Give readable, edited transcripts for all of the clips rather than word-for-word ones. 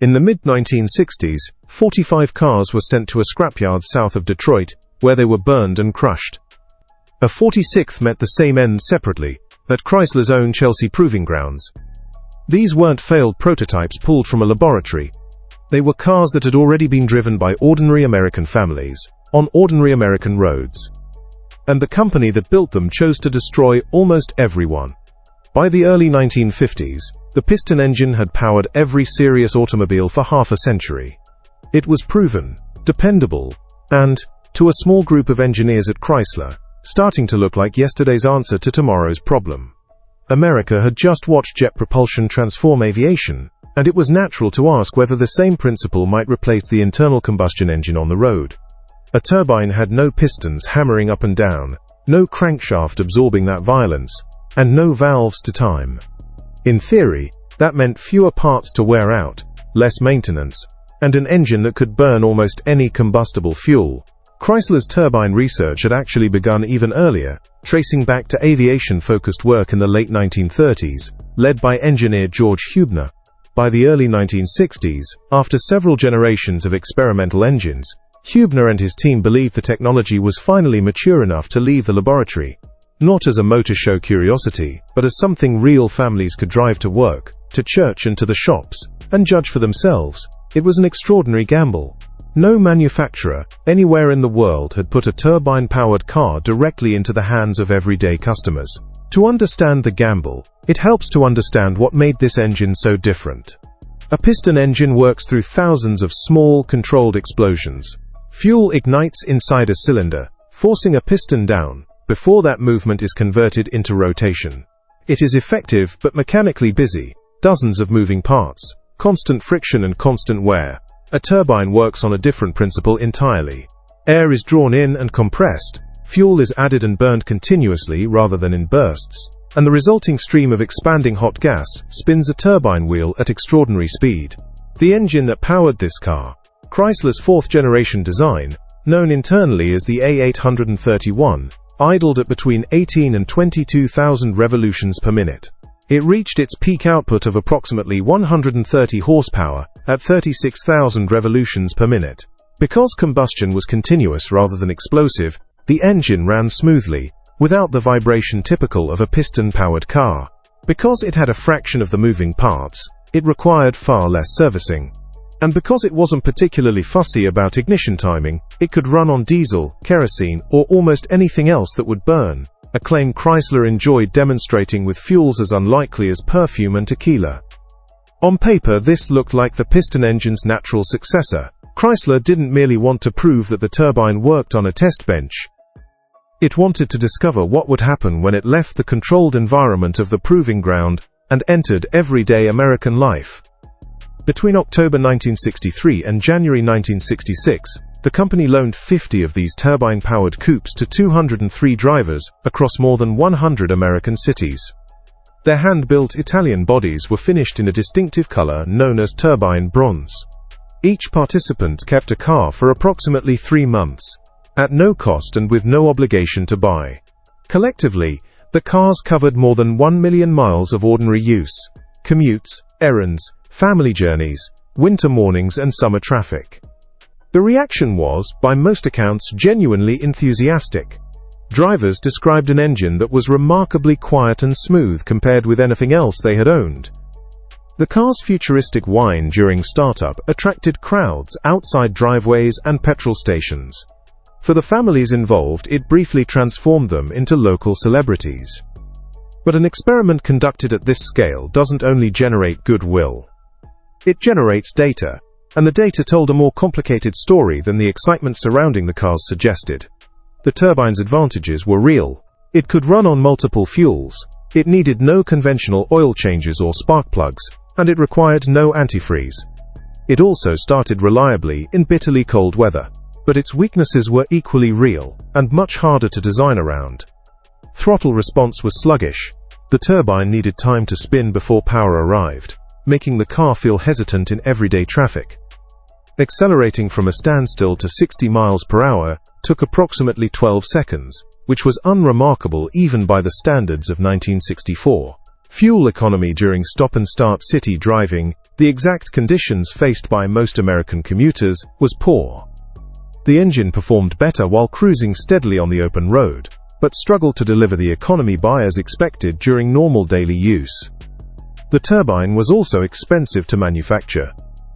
In the mid-1960s, 45 cars were sent to a scrapyard south of Detroit, where they were burned and crushed. A 46th met the same end separately, at Chrysler's own Chelsea proving grounds. These weren't failed prototypes pulled from a laboratory. They were cars that had already been driven by ordinary American families, on ordinary American roads. And the company that built them chose to destroy almost everyone. By the early 1950s, the piston engine had powered every serious automobile for half a century. It was proven, dependable, and, to a small group of engineers at Chrysler, starting to look like yesterday's answer to tomorrow's problem. America had just watched jet propulsion transform aviation, and it was natural to ask whether the same principle might replace the internal combustion engine on the road. A turbine had no pistons hammering up and down, no crankshaft absorbing that violence, and no valves to time. In theory, that meant fewer parts to wear out, less maintenance, and an engine that could burn almost any combustible fuel. Chrysler's turbine research had actually begun even earlier, tracing back to aviation-focused work in the late 1930s, led by engineer George Huebner. By the early 1960s, after several generations of experimental engines, Huebner and his team believed the technology was finally mature enough to leave the laboratory. Not as a motor show curiosity, but as something real families could drive to work, to church and to the shops, and judge for themselves. It was an extraordinary gamble. No manufacturer, anywhere in the world, had put a turbine-powered car directly into the hands of everyday customers. To understand the gamble, it helps to understand what made this engine so different. A piston engine works through thousands of small, controlled explosions. Fuel ignites inside a cylinder, forcing a piston down, before that movement is converted into rotation. It is effective but mechanically busy, dozens of moving parts, constant friction and constant wear. A turbine works on a different principle entirely. Air is drawn in and compressed, fuel is added and burned continuously rather than in bursts, and the resulting stream of expanding hot gas spins a turbine wheel at extraordinary speed. The engine that powered this car, Chrysler's fourth-generation design, known internally as the A831, idled at between 18 and 22,000 revolutions per minute. It reached its peak output of approximately 130 horsepower at 36,000 revolutions per minute. Because combustion was continuous rather than explosive, the engine ran smoothly, without the vibration typical of a piston-powered car. Because it had a fraction of the moving parts, it required far less servicing. And because it wasn't particularly fussy about ignition timing, it could run on diesel, kerosene, or almost anything else that would burn. A claim Chrysler enjoyed demonstrating with fuels as unlikely as perfume and tequila. On paper, this looked like the piston engine's natural successor. Chrysler didn't merely want to prove that the turbine worked on a test bench. It wanted to discover what would happen when it left the controlled environment of the proving ground and entered everyday American life. Between October 1963 and January 1966, the company loaned 50 of these turbine-powered coupes to 203 drivers across more than 100 American cities. Their hand-built Italian bodies were finished in a distinctive color known as turbine bronze. Each participant kept a car for approximately 3 months, at no cost and with no obligation to buy. Collectively, the cars covered more than 1 million miles of ordinary use, commutes, errands, family journeys, winter mornings and summer traffic. The reaction was, by most accounts, genuinely enthusiastic. Drivers described an engine that was remarkably quiet and smooth compared with anything else they had owned. The car's futuristic whine during startup attracted crowds outside driveways and petrol stations. For the families involved, it briefly transformed them into local celebrities. But an experiment conducted at this scale doesn't only generate goodwill. It generates data. And the data told a more complicated story than the excitement surrounding the cars suggested. The turbine's advantages were real. It could run on multiple fuels, it needed no conventional oil changes or spark plugs, and it required no antifreeze. It also started reliably in bitterly cold weather. But its weaknesses were equally real, and much harder to design around. Throttle response was sluggish. The turbine needed time to spin before power arrived, making the car feel hesitant in everyday traffic. Accelerating from a standstill to 60 miles per hour took approximately 12 seconds, which was unremarkable even by the standards of 1964. Fuel economy during stop-and-start city driving The exact conditions faced by most American commuters was poor. The engine performed better while cruising steadily on the open road, but struggled to deliver the economy buyers expected during normal daily use. The turbine was also expensive to manufacture.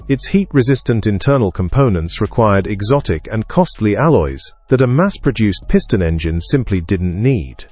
Its heat-resistant internal components required exotic and costly alloys that a mass-produced piston engine simply didn't need.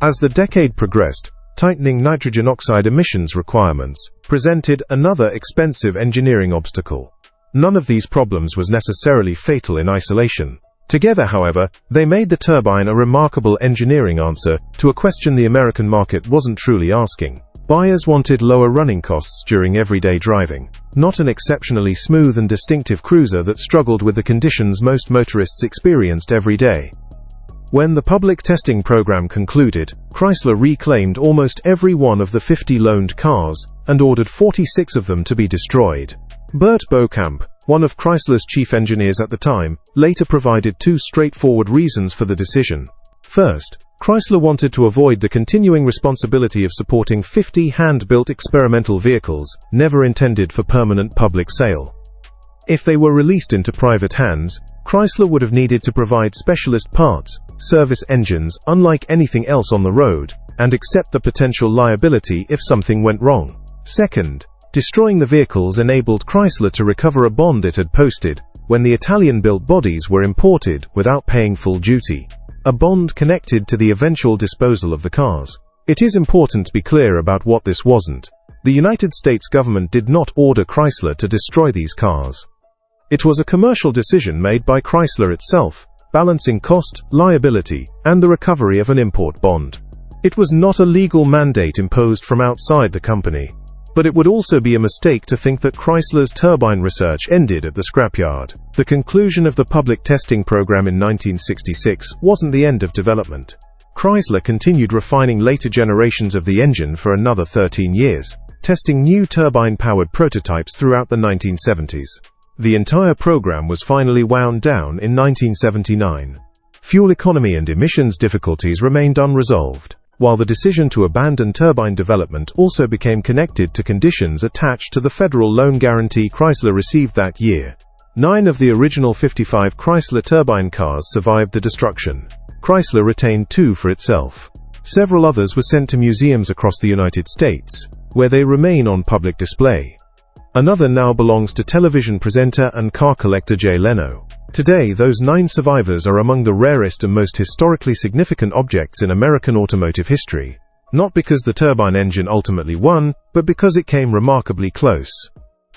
As the decade progressed, tightening nitrogen oxide emissions requirements presented another expensive engineering obstacle. None of these problems was necessarily fatal in isolation. Together, however, they made the turbine a remarkable engineering answer to a question the American market wasn't truly asking. Buyers wanted lower running costs during everyday driving, not an exceptionally smooth and distinctive cruiser that struggled with the conditions most motorists experienced every day. When the public testing program concluded, Chrysler reclaimed almost every one of the 50 loaned cars and ordered 46 of them to be destroyed. Bert Beauchamp, one of Chrysler's chief engineers at the time, later provided two straightforward reasons for the decision. First, Chrysler wanted to avoid the continuing responsibility of supporting 50 hand-built experimental vehicles, never intended for permanent public sale. If they were released into private hands, Chrysler would have needed to provide specialist parts, service engines unlike anything else on the road, and accept the potential liability if something went wrong. Second, destroying the vehicles enabled Chrysler to recover a bond it had posted when the Italian-built bodies were imported without paying full duty. A bond connected to the eventual disposal of the cars. It is important to be clear about what this wasn't. The United States government did not order Chrysler to destroy these cars. It was a commercial decision made by Chrysler itself, balancing cost, liability, and the recovery of an import bond. It was not a legal mandate imposed from outside the company. But it would also be a mistake to think that Chrysler's turbine research ended at the scrapyard. The conclusion of the public testing program in 1966 wasn't the end of development. Chrysler continued refining later generations of the engine for another 13 years, testing new turbine-powered prototypes throughout the 1970s. The entire program was finally wound down in 1979. Fuel economy and emissions difficulties remained unresolved, while the decision to abandon turbine development also became connected to conditions attached to the federal loan guarantee Chrysler received that year. 9 of the original 55 Chrysler turbine cars survived the destruction. Chrysler retained 2 for itself. Several others were sent to museums across the United States, where they remain on public display. Another now belongs to television presenter and car collector Jay Leno. Today, those 9 survivors are among the rarest and most historically significant objects in American automotive history. Not because the turbine engine ultimately won, but because it came remarkably close.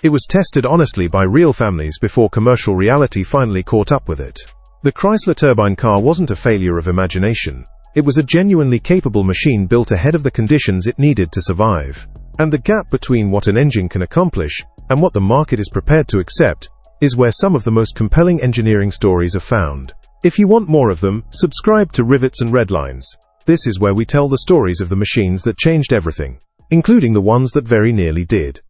It was tested honestly by real families before commercial reality finally caught up with it. The Chrysler Turbine Car wasn't a failure of imagination. It was a genuinely capable machine built ahead of the conditions it needed to survive. And the gap between what an engine can accomplish and what the market is prepared to accept is where some of the most compelling engineering stories are found. If you want more of them, subscribe to Rivets and Redlines. This is where we tell the stories of the machines that changed everything, including the ones that very nearly did.